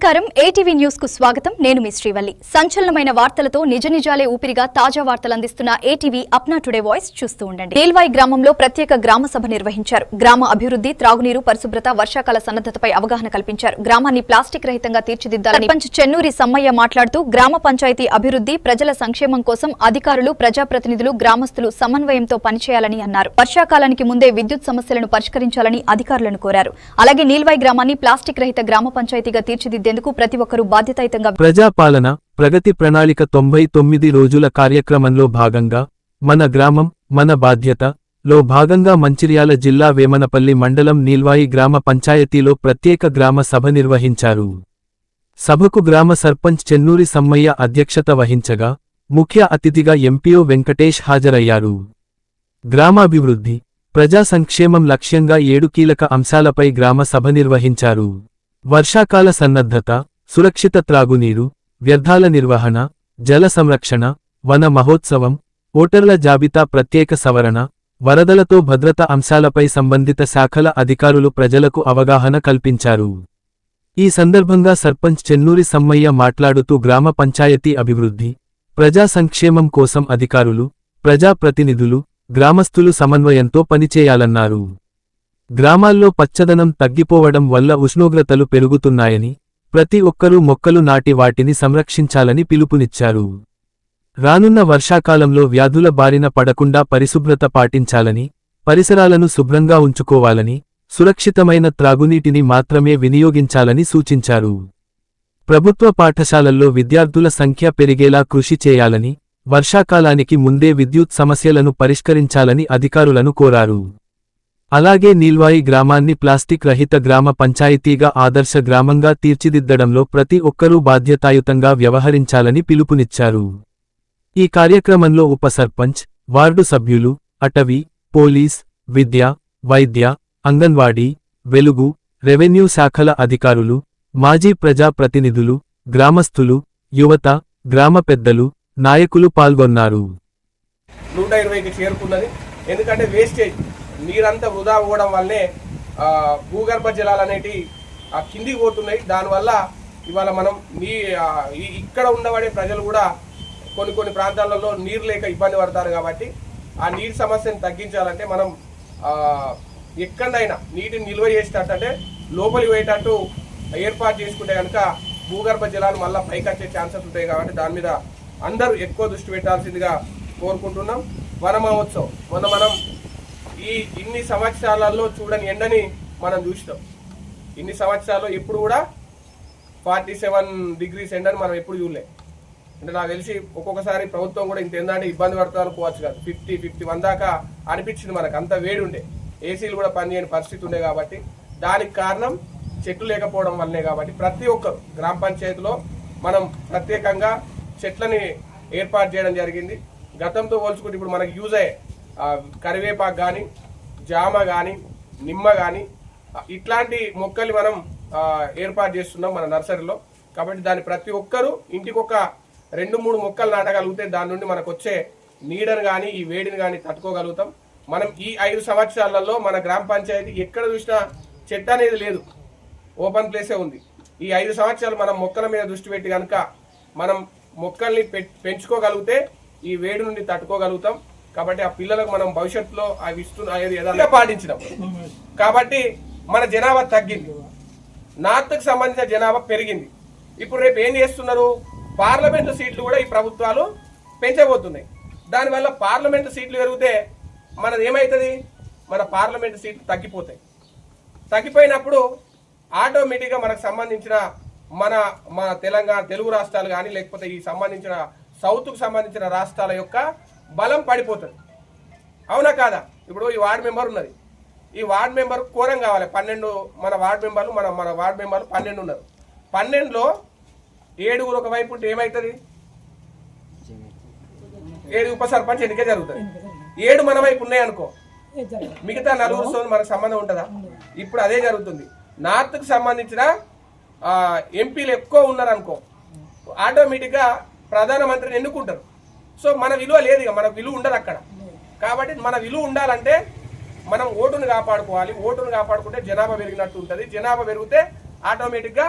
నమస్కారం ATV news కు స్వాగతం. నేను మీ శ్రీవల్లి. సంచలనమైన వార్తలతో నిజ నిజాలే ఊపిరిగా తాజా వార్తలు అందిస్తున్న ఏటీవీ అప్నా టుడే వాయిస్ చూస్తూ ఉండండి. నీల్వాయి గ్రామంలో ప్రత్యేక గ్రామ సభ నిర్వహించారు. గ్రామ అభివృద్ధి, త్రాగునీరు, పరిశుభ్రత, వర్షాకాల సన్నద్ధతపై అవగాహన కల్పించారు. గ్రామాన్ని ప్లాస్టిక్ రహితంగా తీర్చిదిద్దాలని సర్పంచ్ చెన్నూరి సమ్మయ్య మాట్లాడుతూ గ్రామ పంచాయతీ అభివృద్ధి, ప్రజల సంక్షేమం కోసం అధికారులు, ప్రజాప్రతినిధులు, గ్రామస్తులు సమన్వయంతో పనిచేయాలని అన్నారు. వర్షాకాలానికి ముందే విద్యుత్ సమస్యలను పరిష్కరించాలని అధికారులను కోరారు. అలాగే నీల్వాయి గ్రామాన్ని ప్లాస్టిక్ రహిత గ్రామ పంచాయతీగా తీర్చిదిద్దేందుకు ప్రతి ఒక్కరూ బాధ్యతాయుతంగా ప్రజాపాలన ప్రగతి ప్రణాళిక 99 రోజుల కార్యక్రమంలో భాగంగా మన గ్రామం మన బాధ్యత లో భాగంగా మంచిర్యాల జిల్లా వేమనపల్లి మండలం నీల్వాయి గ్రామ పంచాయతీలో ప్రత్యేక గ్రామ సభ నిర్వహించారు. సభకు గ్రామ సర్పంచ్ చెన్నూరి సమ్మయ్య అధ్యక్షత వహించగా ముఖ్య అతిథిగా ఎంపీఓ వెంకటేష్ హాజరయ్యారు. గ్రామాభివృద్ధి, ప్రజా సంక్షేమం లక్ష్యంగా 7 కీలక అంశాలపై గ్రామ సభ నిర్వహించారు. వర్షాకాల సన్నద్ధత, సురక్షిత త్రాగునీరు, వ్యర్థాల నిర్వహణ, జల సంరక్షణ, వన మహోత్సవం, ఓటర్ల జాబితా ప్రత్యేక సవరణ, వరదలతో భద్రత అంశాలపై సంబంధిత శాఖల అధికారులు ప్రజలకు అవగాహన కల్పించారు. ఈ సందర్భంగా సర్పంచ్ చెన్నూరి సమ్మయ్య మాట్లాడుతూ గ్రామ పంచాయతీ అభివృద్ధి, ప్రజా సంక్షేమం కోసం అధికారులు, ప్రజాప్రతినిధులు, గ్రామస్తులు సమన్వయంతో పనిచేయాలన్నారు. గ్రామాల్లో పచ్చదనం తగ్గిపోవడం వల్ల ఉష్ణోగ్రతలు పెరుగుతున్నాయని, ప్రతి ఒక్కరూ మొక్కలు నాటి వాటిని సంరక్షించాలని పిలుపునిచ్చారు. రానున్న వర్షాకాలంలో వ్యాధుల బారిన పడకుండా పరిశుభ్రత పాటించాలని, పరిసరాలను శుభ్రంగా ఉంచుకోవాలని, సురక్షితమైన త్రాగునీటిని మాత్రమే వినియోగించాలని సూచించారు. ప్రభుత్వ పాఠశాలల్లో విద్యార్థుల సంఖ్య పెరిగేలా కృషి చేయాలని, వర్షాకాలానికి ముందే విద్యుత్ సమస్యలను పరిష్కరించాలని అధికారులను కోరారు. అలాగే నీల్వాయి గ్రామాన్ని ప్లాస్టిక్ రహిత గ్రామ పంచాయతీగా ఆదర్శ గ్రామంగా తీర్చిదిద్దడంలో ప్రతి ఒక్కరూ బాధ్యతాయుతంగా వ్యవహరించాలని పిలుపునిచ్చారు. ఈ కార్యక్రమంలో ఉప సర్పంచ్, వార్డు సభ్యులు, అటవీ, పోలీస్, విద్య, వైద్య, అంగన్వాడీ, వెలుగు, రెవెన్యూ శాఖల అధికారులు, మాజీ ప్రజా ప్రతినిధులు, గ్రామస్తులు, యువత, గ్రామ పెద్దలు, నాయకులు పాల్గొన్నారు. 120కి చేరుకున్నది. ఎందుకంటే వేస్టేజ్ నీరంతా వృధా పోవడం వల్లే భూగర్భ జలాలు అనేటివి కిందికి పోతున్నాయి. దానివల్ల ఇవాళ మనం ఇక్కడ ఉండబడే ప్రజలు కూడా కొన్ని ప్రాంతాలలో నీరు లేక ఇబ్బంది పడతారు. కాబట్టి ఆ నీటి సమస్యను తగ్గించాలంటే మనం ఎక్కడైనా నీటిని నిల్వ చేసేటట్టు, అంటే లోపలికి పోయేటట్టు ఏర్పాటు చేసుకుంటే కనుక భూగర్భ జలాలు మళ్ళీ పైకి వచ్చే ఛాన్సెస్ ఉంటాయి. కాబట్టి దాని మీద అందరూ ఎక్కువ దృష్టి పెట్టాల్సిందిగా కోరుకుంటున్నాం. వన మహోత్సవం మొన్న మనం ఇన్ని సంవత్సరాలలో చూడని ఎండని మనం చూసినాం. ఇన్ని సంవత్సరాల్లో ఎప్పుడు కూడా 47 డిగ్రీస్ ఎండని మనం ఎప్పుడు చూడలే. అంటే నాకు తెలిసి ఒక్కొక్కసారి ప్రభుత్వం కూడా ఇంత ఎందంటే ఇబ్బంది పడుతుంది అనుకోవచ్చు కాదు. 50-51 దాకా అనిపించింది మనకు. అంత వేడి ఉండే, ఏసీలు కూడా పనిచేయని పరిస్థితి ఉండే. కాబట్టి దానికి కారణం చెట్లు లేకపోవడం వల్లనే. కాబట్టి ప్రతి ఒక్కరు గ్రామ పంచాయతీలో మనం ప్రత్యేకంగా చెట్లని ఏర్పాటు చేయడం జరిగింది. గతంతో పోల్చుకుంటే ఇప్పుడు మనకు యూజ్ అయ్యే కరివేపాకు కానీ, జామ కానీ, నిమ్మ కానీ ఇట్లాంటి మొక్కలు మనం ఏర్పాటు చేస్తున్నాం మన నర్సరీలో. కాబట్టి దాన్ని ప్రతి ఒక్కరూ ఇంటికి ఒక 2-3 మొక్కలు నాటగలిగితే దాని నుండి మనకు వచ్చే నీడను కానీ, ఈ వేడిని కానీ తట్టుకోగలుగుతాం. మనం ఈ 5 సంవత్సరాలలో మన గ్రామ పంచాయతీ ఎక్కడ చూసినా చెట్టు అనేది లేదు, ఓపెన్ ప్లేసే ఉంది. ఈ 5 సంవత్సరాలు మనం మొక్కల మీద దృష్టి పెట్టి కనుక మనం మొక్కల్ని పెంచుకోగలిగితే ఈ వేడి నుండి తట్టుకోగలుగుతాం. కాబట్టి ఆ పిల్లలకు మనం భవిష్యత్తులో అవి యథార్థంగా పాటించినాం. కాబట్టి మన జనాభా తగ్గింది, నార్త్కు సంబంధించిన జనాభా పెరిగింది. ఇప్పుడు రేపు ఏం చేస్తున్నారు, పార్లమెంటు సీట్లు కూడా ఈ ప్రభుత్వాలు పెంచబోతున్నాయి. దానివల్ల పార్లమెంటు సీట్లు పెరిగితే మనది ఏమవుతుంది, మన పార్లమెంటు సీట్లు తగ్గిపోతాయి. తగ్గిపోయినప్పుడు ఆటోమేటిక్గా మనకు సంబంధించిన మన తెలంగాణ తెలుగు రాష్ట్రాలు కానీ, లేకపోతే ఈ సంబంధించిన సౌత్కు సంబంధించిన రాష్ట్రాల యొక్క బలం పడిపోతుంది. అవునా కాదా? ఇప్పుడు ఈ వార్డు మెంబర్ ఉన్నది, ఈ వార్డు మెంబర్ కోరం కావాలి 12. మన వార్డు మెంబర్లు మన వార్డు మెంబర్లు 12 ఉన్నారు. 12లో 7 ఒకవైపు ఉంటే ఏమవుతుంది, 7 ఉప సర్పంచ్ ఎన్నిక జరుగుతుంది. 7 మన వైపు ఉన్నాయి అనుకో, మిగతా 4 మనకు సంబంధం ఉంటుందా? ఇప్పుడు అదే జరుగుతుంది. నార్త్కు సంబంధించిన ఎంపీలు ఎక్కువ ఉన్నారు అనుకో, ఆటోమేటిక్గా ప్రధానమంత్రిని ఎన్నుకుంటారు. సో మన విలువ లేదు, ఇక మన విలువ ఉండదు అక్కడ. కాబట్టి మన విలువ ఉండాలంటే మనం ఓటును కాపాడుకోవాలి. ఓటును కాపాడుకుంటే జనాభా పెరిగినట్టు ఉంటుంది. జనాభా పెరిగితే ఆటోమేటిక్గా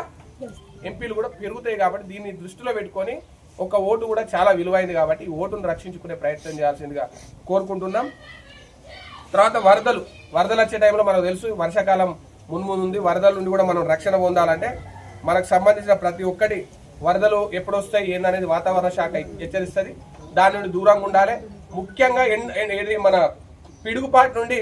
ఎంపీలు కూడా పెరుగుతాయి. కాబట్టి దీన్ని దృష్టిలో పెట్టుకొని ఒక ఓటు కూడా చాలా విలువైంది కాబట్టి ఈ ఓటును రక్షించుకునే ప్రయత్నం చేయాల్సిందిగా కోరుకుంటున్నాం. తర్వాత వరదలు వచ్చే టైంలో మనకు తెలుసు వర్షాకాలం ముందు వరదల నుండి కూడా మనం రక్షణ పొందాలంటే మనకు సంబంధించిన ప్రతి ఒక్కటి వరదలు ఎప్పుడు వస్తాయి ఏందనేది వాతావరణ శాఖ హెచ్చరిస్తుంది. దాని నుండి దూరంగా ఉండాలి. ముఖ్యంగా మన పిడుగుపాటి నుండి